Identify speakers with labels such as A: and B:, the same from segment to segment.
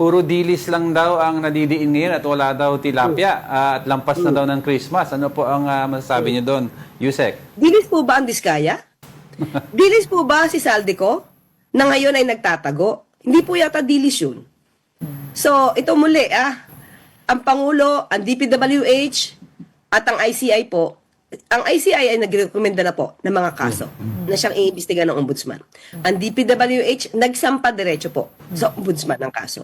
A: puro dilis lang daw ang nadidiin ngayon at wala daw tilapia at lampas na daw ng Christmas. Ano po ang masasabi niyo doon, Yusek?
B: Dilis po ba ang Diskaya? Dilis po ba si Saldico na ngayon ay nagtatago? Hindi po yata dilis yun. So, ito muli ang Pangulo, ang DPWH at ang ICI po. Ang ICI ay nagrekomenda na po ng mga kaso na siyang iimbestiga ng ombudsman. Ang DPWH nagsampa diretso po sa ombudsman ng kaso.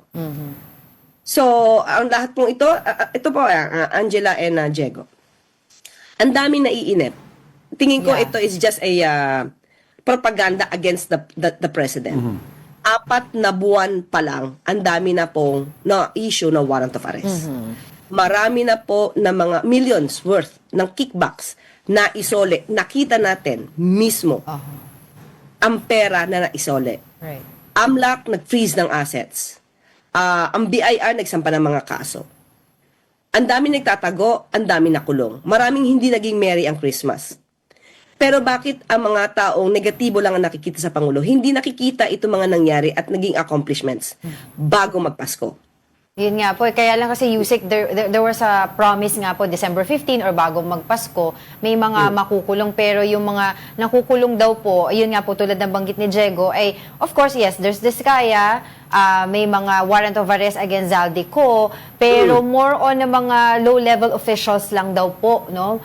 B: So, ang lahat pong ito po, Angela and Diego. Ang daming naiinip. Tingin ko ito is just a propaganda against the president. 4 na buwan pa lang, ang dami na pong na-issue na warrant of arrest. Marami na po na mga millions worth ng kickbacks na isole. Nakita natin mismo ang pera na naisole.
C: Right.
B: AMLAC nag-freeze ng assets. Ang BIR nagsampa ng mga kaso. Ang dami nagtatago, ang dami nakulong. Maraming hindi naging merry ang Christmas. Pero bakit ang mga taong negatibo lang ang nakikita sa Pangulo, hindi nakikita itong mga nangyari at naging accomplishments bago magpasko?
C: Yun nga po, kaya lang kasi Yusek, there was a promise nga po, December 15 or bago magpasko, may mga makukulong, pero yung mga nakukulong daw po, ayun nga po, tulad ng banggit ni Diego, ay, of course, yes, there's Diskaya, may mga warrant of arrest against Zaldico, pero more on ng mga low-level officials lang daw po, no?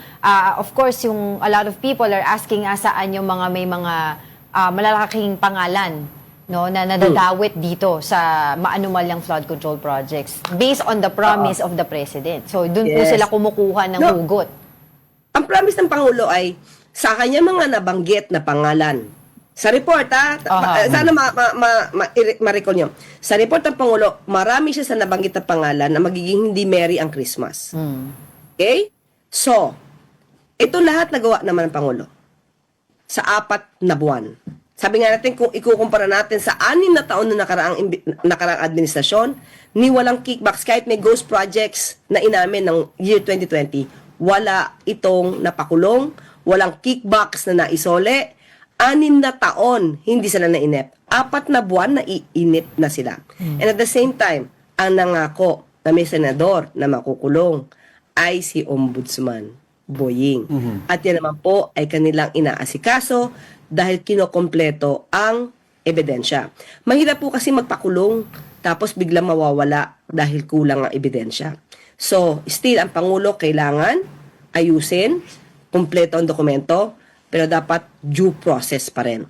C: Of course, a lot of people are asking saan yung mga may mga malalaking pangalan, no, na nadadawit dito sa maanumalyang flood control projects based on the promise of the President. So, doon po sila kumukuha ng hugot.
B: Ang promise ng Pangulo ay sa kanya mga nabanggit na pangalan. Sa report, sana ma-recall nyo. Sa report ng Pangulo, marami siya sa nabanggit na pangalan na magiging hindi merry ang Christmas. Okay? So, ito lahat nagawa naman ng Pangulo sa 4 na buwan. Sabi nga natin, kung ikukumpara natin sa 6 na taon na nakaraang administrasyon, ni walang kickbacks, kahit may ghost projects na inamin ng year 2020, wala itong napakulong, walang kickbacks na naisole, 6 na taon, hindi sila nainip. 4 na buwan, naiinip na sila. And at the same time, ang nangako na may senador na makukulong ay si Ombudsman Boying. At yan naman po ay kanilang inaasikaso dahil kinokompleto ang ebidensya. Mahirap po kasi magpakulong tapos biglang mawawala dahil kulang ang ebidensya. So, still ang Pangulo kailangan ayusin, kumpleto ang dokumento, pero dapat due process pa rin.